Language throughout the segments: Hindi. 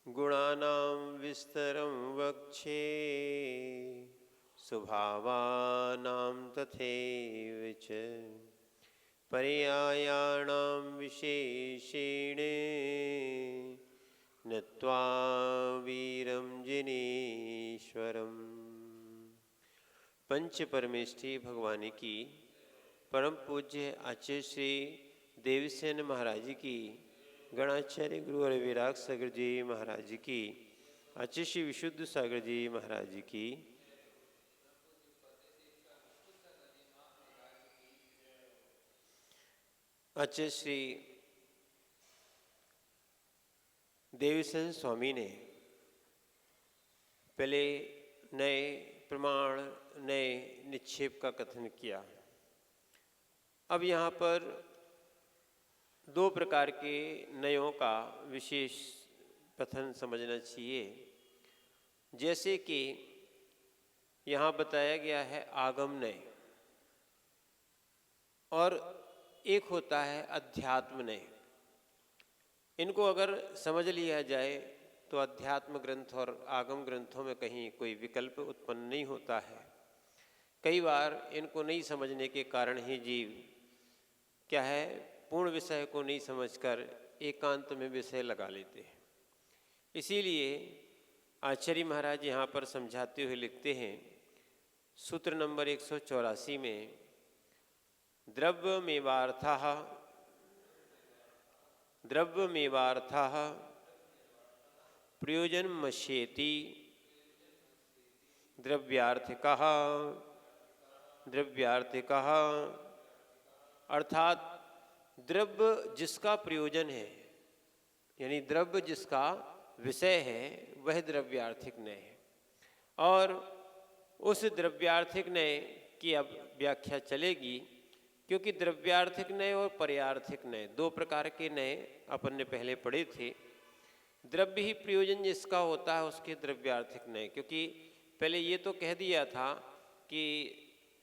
गुणानां विस्तरं वक्षे स्वभावानां तथैव च पर्यायाणां विशेषेण नत्वा वीरं जिनेश्वरम्। पंच परमेष्ठी भगवान की परम पूज्य आचार्य श्री देवसेन महाराज जी की, गणाचार्य गुरु और विराग सागर जी महाराज जी की, आचार्य श्री विशुद्ध सागर जी महाराज जी की, आचार्य श्री देवसेन स्वामी ने पहले नए प्रमाण, नए निक्षेप का कथन किया। अब यहाँ पर दो प्रकार के नयों का विशेष कथन समझना चाहिए। जैसे कि यहाँ बताया गया है आगम नय, और एक होता है अध्यात्म नय। इनको अगर समझ लिया जाए तो अध्यात्म ग्रंथ और आगम ग्रंथों में कहीं कोई विकल्प उत्पन्न नहीं होता है। कई बार इनको नहीं समझने के कारण ही जीव क्या है, पूर्ण विषय को नहीं समझकर एकांत में विषय लगा लेते हैं। इसीलिए आचार्य महाराज यहाँ पर समझाते हुए लिखते हैं सूत्र नंबर 184 में, द्रव्यमेवार्थः द्रव्यमेवार्थः प्रयोजनमश्येति द्रव्यार्थिकः द्रव्यार्थिकः, अर्थात द्रव्य जिसका प्रयोजन है, यानी द्रव्य जिसका विषय है, वह द्रव्यार्थिक नय है। और उस द्रव्यार्थिक नय की अब व्याख्या चलेगी, क्योंकि द्रव्यार्थिक नय और पर्यार्थिक नय दो प्रकार के नय अपन ने पहले पढ़े थे। द्रव्य ही प्रयोजन जिसका होता है उसके द्रव्यार्थिक नय, क्योंकि पहले ये तो कह दिया था कि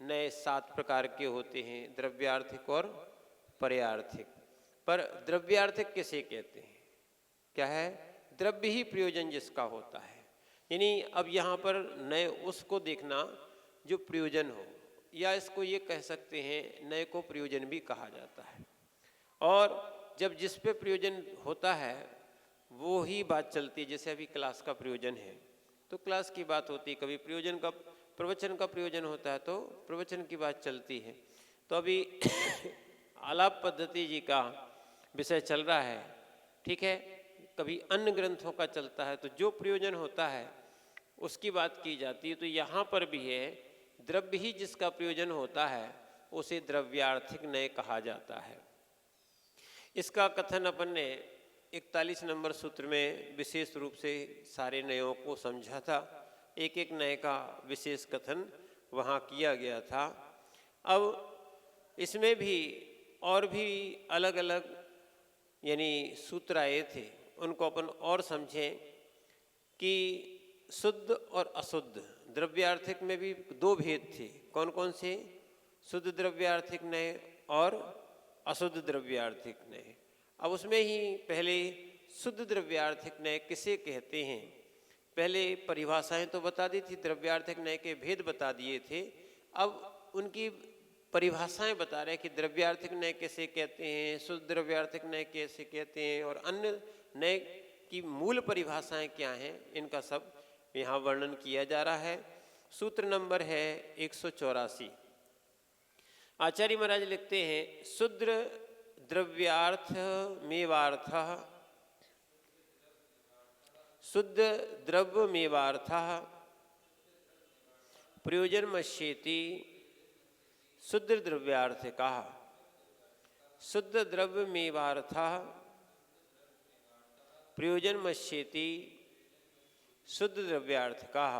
नय 7 प्रकार के होते हैं, द्रव्यार्थिक और पर्यार्थिक। पर द्रव्यार्थिक किसे कहते हैं? क्या है? द्रव्य ही प्रयोजन जिसका होता है। यानी अब यहाँ पर नय उसको देखना जो प्रयोजन हो, या इसको ये कह सकते हैं नय को प्रयोजन भी कहा जाता है। और जब जिस पे प्रयोजन होता है वो ही बात चलती है। जैसे अभी क्लास का प्रयोजन है तो क्लास की बात होती है, कभी प्रयोजन का प्रवचन का प्रयोजन होता है तो प्रवचन की बात चलती है। तो अभी आलाप पद्धति जी का विषय चल रहा है, ठीक है, कभी अन्य ग्रंथों का चलता है, तो जो प्रयोजन होता है उसकी बात की जाती है। तो यहाँ पर भी है, द्रव्य ही जिसका प्रयोजन होता है उसे द्रव्यार्थिक नय कहा जाता है। इसका कथन अपन ने 41 नंबर सूत्र में विशेष रूप से सारे नयों को समझा था। एक एक नय का विशेष कथन वहाँ किया गया था। अब इसमें भी और भी अलग अलग यानी सूत्र आए थे, उनको अपन और समझें कि शुद्ध और अशुद्ध द्रव्यार्थिक में भी दो भेद थे। कौन कौन से? शुद्ध द्रव्यार्थिक नय और अशुद्ध द्रव्यार्थिक नय। अब उसमें ही पहले शुद्ध द्रव्यार्थिक नय किसे कहते हैं, पहले परिभाषाएं तो बता दी थी, द्रव्यार्थिक नय के भेद बता दिए थे। अब उनकी परिभाषाएं बता रहे हैं कि द्रव्यार्थिक नय कैसे कहते हैं, शुद्ध द्रव्यार्थिक नय कैसे कहते हैं, और अन्य नय की मूल परिभाषाएं क्या हैं, इनका सब यहाँ वर्णन किया जा रहा है। सूत्र नंबर है 184। आचार्य महाराज लिखते हैं, शुद्ध द्रव्यार्थ मेवार्थः शुद्ध द्रव्य मेवार्थः प्रयोजनमश्येति शुद्ध द्रव्यार्थिकः शुद्ध द्रव्य मेवार्थः प्रयोजनमश्येति शुद्ध द्रव्यार्थिकः,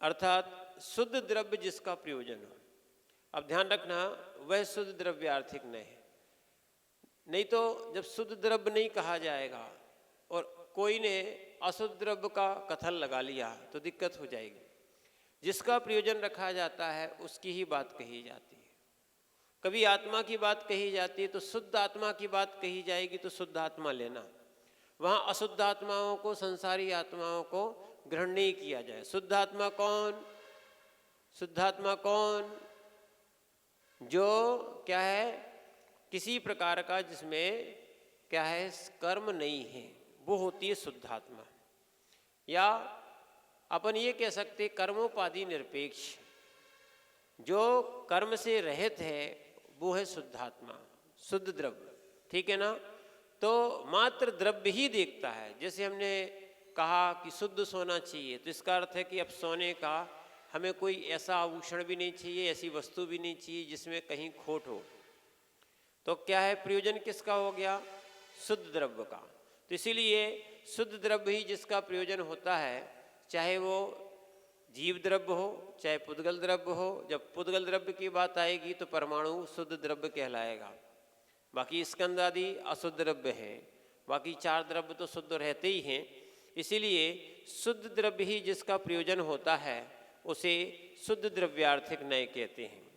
अर्थात शुद्ध द्रव्य जिसका प्रयोजन हो। अब ध्यान रखना, वह शुद्ध द्रव्यार्थिक नय है। नहीं तो जब शुद्ध द्रव्य नहीं कहा जाएगा और कोई ने अशुद्ध द्रव्य का कथन लगा लिया तो दिक्कत हो जाएगी। जिसका प्रयोजन रखा जाता है उसकी ही बात कही जाती है। कभी आत्मा की बात कही जाती है तो शुद्ध आत्मा की बात कही जाएगी तो शुद्ध आत्मा लेना, वहाँ अशुद्ध आत्माओं को, संसारी आत्माओं को ग्रहण नहीं किया जाए। शुद्ध आत्मा कौन? शुद्ध आत्मा कौन? जो क्या है, किसी प्रकार का जिसमें क्या है, कर्म नहीं है, वो होती है शुद्ध आत्मा। या अपन ये कह सकते कर्मोपाधि निरपेक्ष, जो कर्म से रहित है वो है शुद्ध आत्मा, शुद्ध द्रव्य। ठीक है ना? तो मात्र द्रव्य ही देखता है। जैसे हमने कहा कि शुद्ध सोना चाहिए, तो इसका अर्थ है कि अब सोने का हमें कोई ऐसा आभूषण भी नहीं चाहिए, ऐसी वस्तु भी नहीं चाहिए जिसमें कहीं खोट हो। तो क्या है, प्रयोजन किसका हो गया? शुद्ध द्रव्य का। तो इसीलिए शुद्ध द्रव्य ही जिसका प्रयोजन होता है, चाहे वो जीव द्रव्य हो, चाहे पुद्गल द्रव्य हो। जब पुद्गल द्रव्य की बात आएगी तो परमाणु शुद्ध द्रव्य कहलाएगा, बाकी स्कंद आदि अशुद्ध द्रव्य है, बाकी 4 द्रव्य तो शुद्ध रहते ही हैं। इसीलिए शुद्ध द्रव्य ही जिसका प्रयोजन होता है उसे शुद्ध द्रव्यार्थिक न्याय कहते हैं।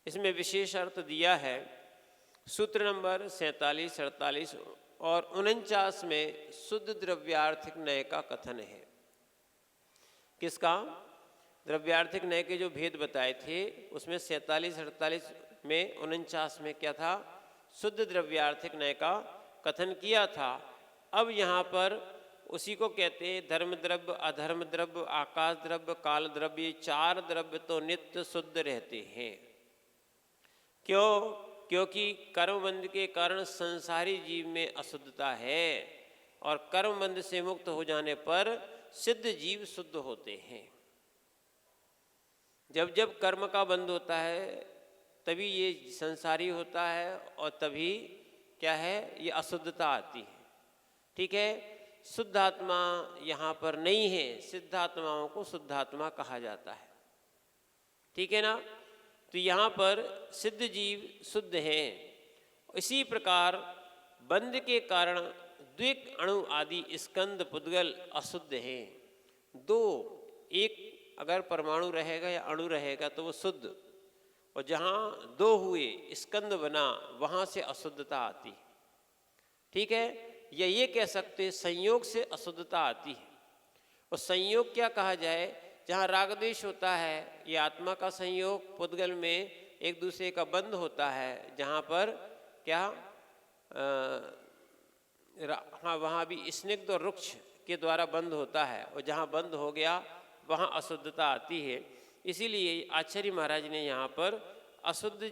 इसमें विशेष अर्थ दिया है सूत्र नंबर 47, 48 और 49 में शुद्ध द्रव्यार्थिक न्याय का कथन है। किसका? द्रव्यार्थिक न्याय के जो भेद बताए थे उसमें 47, 48 में, 49 में क्या था? शुद्ध द्रव्यार्थिक न्याय का कथन किया था। अब यहाँ पर उसी को कहते हैं धर्म द्रव्य, अधर्म द्रव्य, आकाश द्रव्य, काल द्रव्य। ये 4 द्रव्य तो नित्य शुद्ध रहते हैं। क्यों? क्योंकि कर्मबंध के कारण संसारी जीव में अशुद्धता है, और कर्मबंध से मुक्त हो जाने पर सिद्ध जीव शुद्ध होते हैं। जब जब कर्म का बंध होता है तभी ये संसारी होता है, और तभी क्या है, ये अशुद्धता आती है। ठीक है? शुद्ध आत्मा यहाँ पर नहीं है, सिद्ध आत्माओं को शुद्ध आत्मा कहा जाता है। ठीक है ना? तो यहाँ पर सिद्ध जीव शुद्ध हैं। इसी प्रकार बंध के कारण द्विक, अणु आदि स्कंद, पुद्गल अशुद्ध हैं। 2, एक अगर परमाणु रहेगा या अणु रहेगा तो वो शुद्ध, और जहाँ 2 हुए, स्कंद बना, वहाँ से अशुद्धता आती। ठीक है? या ये कह सकते संयोग से अशुद्धता आती है। और संयोग क्या कहा जाए? जहाँ राग द्वेष होता है, ये आत्मा का संयोग, पुद्गल में एक दूसरे का बंध होता है, जहाँ पर क्या हाँ, वहाँ भी स्निग्ध और रुक्ष के द्वारा बंध होता है, और जहाँ बंध हो गया वहाँ अशुद्धता आती है। इसीलिए आचार्य महाराज ने यहाँ पर अशुद्ध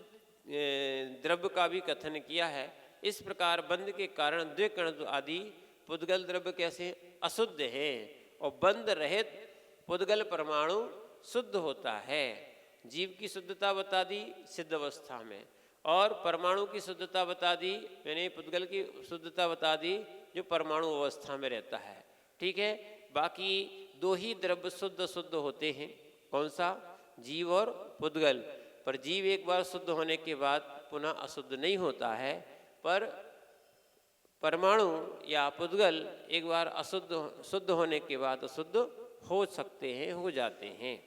द्रव्य का भी कथन किया है। इस प्रकार बंध के कारण द्विकण आदि पुद्गल द्रव्य कैसे अशुद्ध है, और बंध रहित पुद्गल परमाणु शुद्ध होता है। जीव की शुद्धता बता दी सिद्ध अवस्था में, और परमाणु की शुद्धता बता दी, यानी पुद्गल की शुद्धता बता दी जो परमाणु अवस्था में रहता है। ठीक है? बाकी 2 ही द्रव्य शुद्ध शुद्ध होते हैं। कौन सा? जीव और पुद्गल। पर जीव एक बार शुद्ध होने के बाद पुनः अशुद्ध नहीं होता है, पर परमाणु या पुद्गल एक बार अशुद्ध शुद्ध होने के बाद अशुद्ध हो सकते हैं, हो जाते हैं।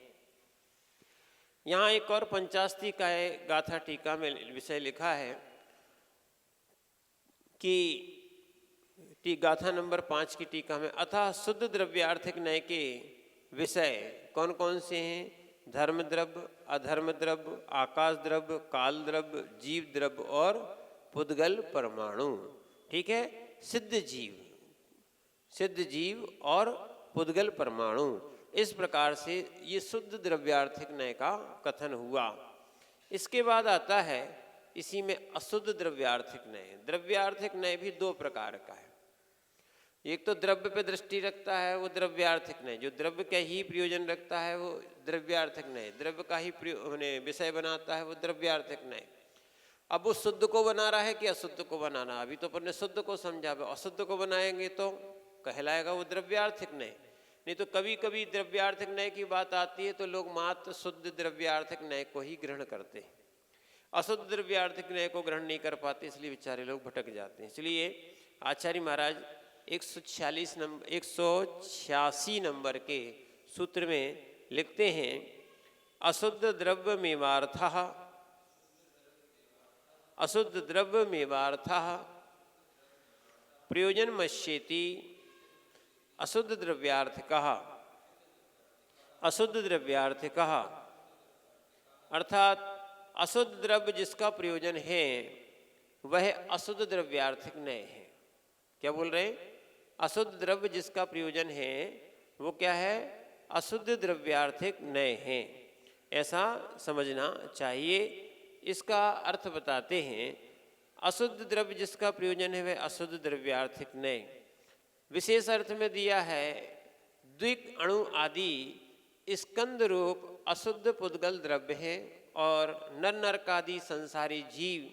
यहाँ एक और पंचास्ती का गाथा टीका में विषय लिखा है कि गाथा नंबर 5 की टीका में, अतः शुद्ध द्रव्यार्थिक न्याय के विषय कौन कौन से हैं? धर्म द्रव्य, अधर्म द्रव्य, आकाश द्रव्य, काल द्रव्य, जीव द्रव्य और पुद्गल परमाणु। ठीक है? सिद्ध जीव और पुद्गल परमाणु। इस प्रकार से ये शुद्ध द्रव्यार्थिक न्याय का कथन हुआ। इसके बाद आता है इसी में अशुद्ध द्रव्यार्थिक न्याय। द्रव्यार्थिक न्याय भी 2 प्रकार का है। एक तो द्रव्य पे दृष्टि रखता है, वो द्रव्यार्थिक न्याय। जो द्रव्य का ही प्रयोजन रखता है वो द्रव्यार्थिक न्याय, द्रव्य का ही विषय बनाता है वो द्रव्यार्थिक न्याय। अब वो शुद्ध को बना रहा है कि अशुद्ध को बनाना? अभी तो अपन ने शुद्ध को समझा, अशुद्ध को बनाएंगे तो कहलाएगा वो द्रव्यार्थिक न्याय। नहीं तो कभी कभी द्रव्यार्थिक न्याय की बात आती है तो लोग मात्र शुद्ध द्रव्यार्थिक न्याय को ही ग्रहण करते हैं, अशुद्ध द्रव्यार्थिक न्याय को ग्रहण नहीं कर पाते, इसलिए बेचारे लोग भटक जाते हैं। इसलिए आचार्य महाराज 186 नंबर के सूत्र में लिखते हैं, अशुद्ध द्रव्य मेवार्थः, अशुद्ध द्रव्य मेवार्थः प्रयोजन मश्येति अशुद्ध द्रव्यार्थ कहा, अशुद्ध द्रव्यार्थ कहा, अर्थात अशुद्ध द्रव्य जिसका प्रयोजन है वह अशुद्ध द्रव्यार्थिक नहीं है। क्या बोल रहे हैं? अशुद्ध द्रव्य जिसका प्रयोजन है वो क्या है? अशुद्ध द्रव्यार्थिक नहीं है, ऐसा समझना चाहिए। इसका अर्थ बताते हैं, अशुद्ध द्रव्य जिसका प्रयोजन है वह अशुद्ध द्रव्यार्थिक नहीं। विशेष अर्थ में दिया है द्विक अणु आदि स्कंद रूप अशुद्ध पुद्गल द्रव्य है और नर नरकादि संसारी जीव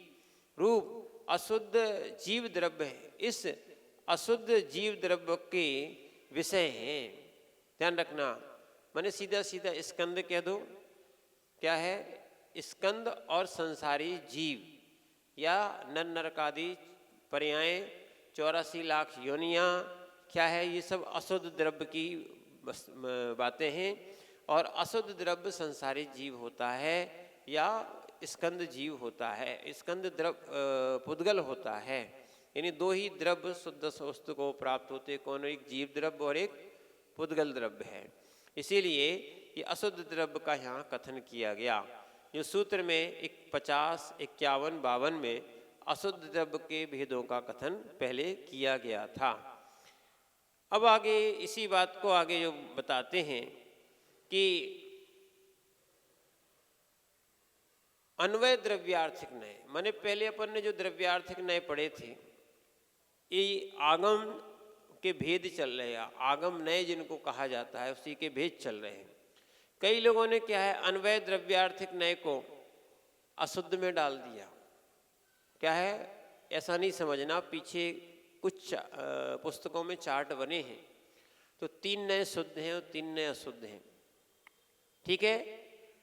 रूप अशुद्ध जीव द्रव्य है। इस अशुद्ध जीव द्रव्य के विषय हैं। ध्यान रखना, मैंने सीधा सीधा स्कंद कह दो, क्या है? स्कंद और संसारी जीव या नर नरकादि पर्याय 84 लाख योनियाँ, क्या है? ये सब अशुद्ध द्रव्य की बातें हैं। और अशुद्ध द्रव्य संसारी जीव होता है या स्कंद जीव होता है, स्कंद द्रव्य पुद्गल होता है। यानी दो ही द्रव्य शुद्ध वस्तु को प्राप्त होते, कौन? एक जीव द्रव्य और एक पुद्गल द्रव्य है। इसीलिए ये अशुद्ध द्रव्य का यहाँ कथन किया गया। जो सूत्र में 50, 51, 52 में अशुद्ध द्रव्य के भेदों का कथन पहले किया गया था। अब आगे इसी बात को आगे जो बताते हैं कि अन्वय द्रव्यार्थिक नय, मैंने पहले अपन ने जो द्रव्यार्थिक नय पढ़े थे, ये आगम के भेद चल रहे हैं। आगम नय जिनको कहा जाता है उसी के भेद चल रहे हैं। कई लोगों ने क्या है, अन्वय द्रव्यार्थिक नय को अशुद्ध में डाल दिया। क्या है? ऐसा नहीं समझना, पीछे कुछ पुस्तकों में चार्ट बने हैं, तो 3 नय शुद्ध हैं और 3 नय अशुद्ध हैं। ठीक है?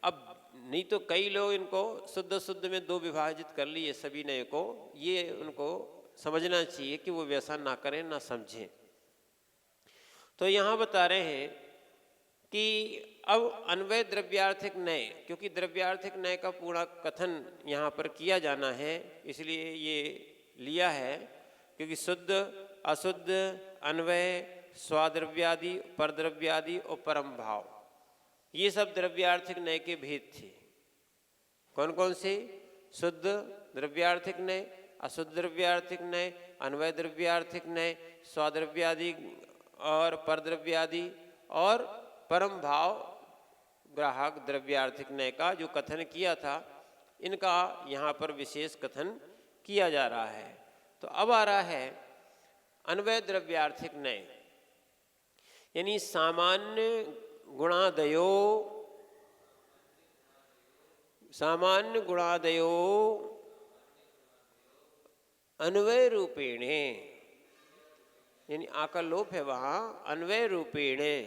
अब नहीं तो कई लोग इनको शुद्ध शुद्ध में 2 विभाजित कर लिए सभी नय को। ये उनको समझना चाहिए कि वो वैसा ना करें, ना समझें। तो यहाँ बता रहे हैं कि अब अन्वय द्रव्यार्थिक नय, क्योंकि द्रव्यार्थिक नय का पूरा कथन यहाँ पर किया जाना है, इसलिए ये लिया है। क्योंकि शुद्ध, अशुद्ध, अन्वय, स्वाद्रव्यादि, परद्रव्यादि और परम भाव, ये सब द्रव्यार्थिक नय के भेद थे। कौन कौन से? शुद्ध द्रव्यार्थिक नय, अशुद्ध द्रव्यार्थिक नय, अन्वय द्रव्यार्थिक नय, स्वाद्रव्यादि और परद्रव्यादि और परम भाव ग्राहक द्रव्यार्थिक नय का जो कथन किया था, इनका यहाँ पर विशेष कथन किया जा रहा है। तो अब आ रहा है अन्वय द्रव्यार्थिक नय, यानी सामान्य गुणादयो, सामान्य गुणादयो अन्वय रूपेणे, यानी आका लोप है वहाँ, अन्वय रूपेणे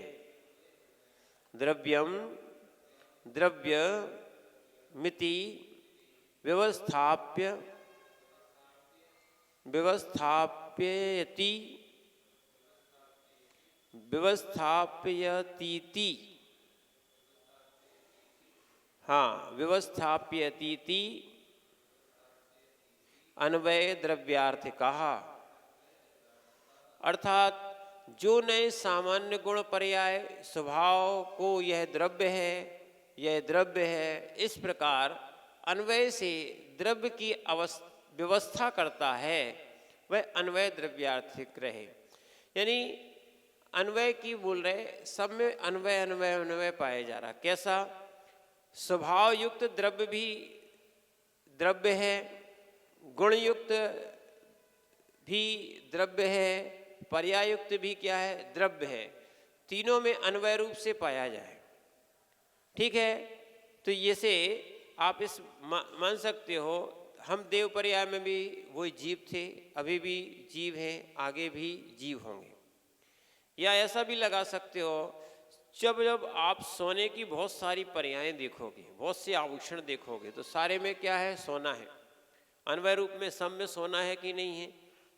द्रव्यम द्रव्य मिति व्यवस्थाप्य व्यवस्थाप्यति व्यवस्थाप्यतीति, हाँ, व्यवस्थाप्यतीति अन्वय द्रव्यार्थिकः। अर्थात जो नए सामान्य गुण पर्याय स्वभाव को यह द्रव्य है, यह द्रव्य है, इस प्रकार अन्वय से द्रव्य की व्यवस्था करता है, वह अन्वय द्रव्यार्थिक रहे। यानी अन्वय की बोल रहे, सब में अन्वय अन्वय अन्वय पाया जा रहा। कैसा? स्वभाव युक्त द्रव्य भी द्रव्य है, गुण युक्त भी द्रव्य है, पर्याय युक्त भी क्या है? द्रव्य है। तीनों में अन्वय रूप से पाया जाए। ठीक है? तो ये से आप इस मान सकते हो, हम देव पर्याय में भी वही जीव थे, अभी भी जीव हैं, आगे भी जीव होंगे। या ऐसा भी लगा सकते हो, जब जब आप सोने की बहुत सारी पर्यायें देखोगे, बहुत से आभूषण देखोगे, तो सारे में क्या है? सोना है। अन्वय रूप में सब में सोना है कि नहीं है?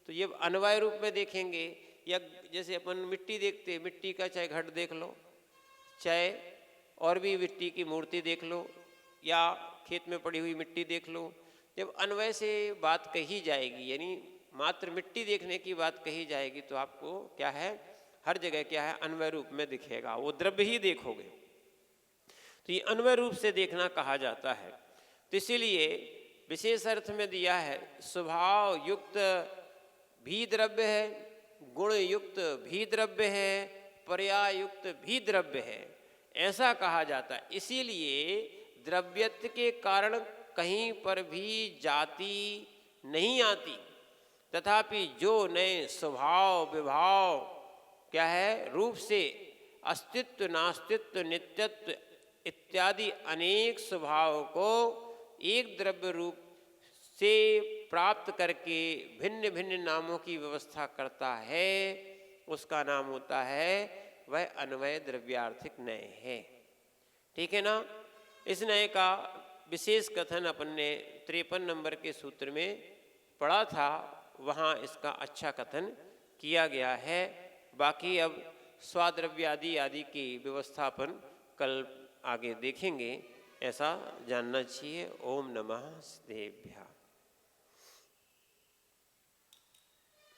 तो ये अन्वय रूप में देखेंगे। या जैसे अपन मिट्टी देखते, मिट्टी का चाहे घट देख लो, चाहे और भी मिट्टी की मूर्ति देख लो, या खेत में पड़ी हुई मिट्टी देख लो, जब अन्वय से बात कही जाएगी, यानी मात्र मिट्टी देखने की बात कही जाएगी तो आपको क्या है, हर जगह क्या है, अन्वय रूप में दिखेगा, वो द्रव्य ही देखोगे। तो ये अन्वय रूप से देखना कहा जाता है। तो इसीलिए विशेष अर्थ में दिया है, स्वभाव युक्त भी द्रव्य है, गुण युक्त भी द्रव्य है, पर्याय युक्त भी द्रव्य है, ऐसा कहा जाता है। इसीलिए द्रव्यत्व के कारण कहीं पर भी जाति नहीं आती, तथापि जो नए स्वभाव विभाव क्या है, रूप से अस्तित्व नास्तित्व नित्यत्व इत्यादि अनेक स्वभाव को एक द्रव्य रूप से प्राप्त करके भिन्न भिन्न नामों की व्यवस्था करता है, उसका नाम होता है वह अन्वय द्रव्यार्थिक नय है। ठीक है ना। इस नय का विशेष कथन अपन ने 53 नंबर के सूत्र में पढ़ा था, वहाँ इसका अच्छा कथन किया गया है। बाकी अब स्वाद्रव्यादि आदि की व्यवस्थापन कल आगे देखेंगे, ऐसा जानना चाहिए। ओम नमः सिद्धेभ्यः।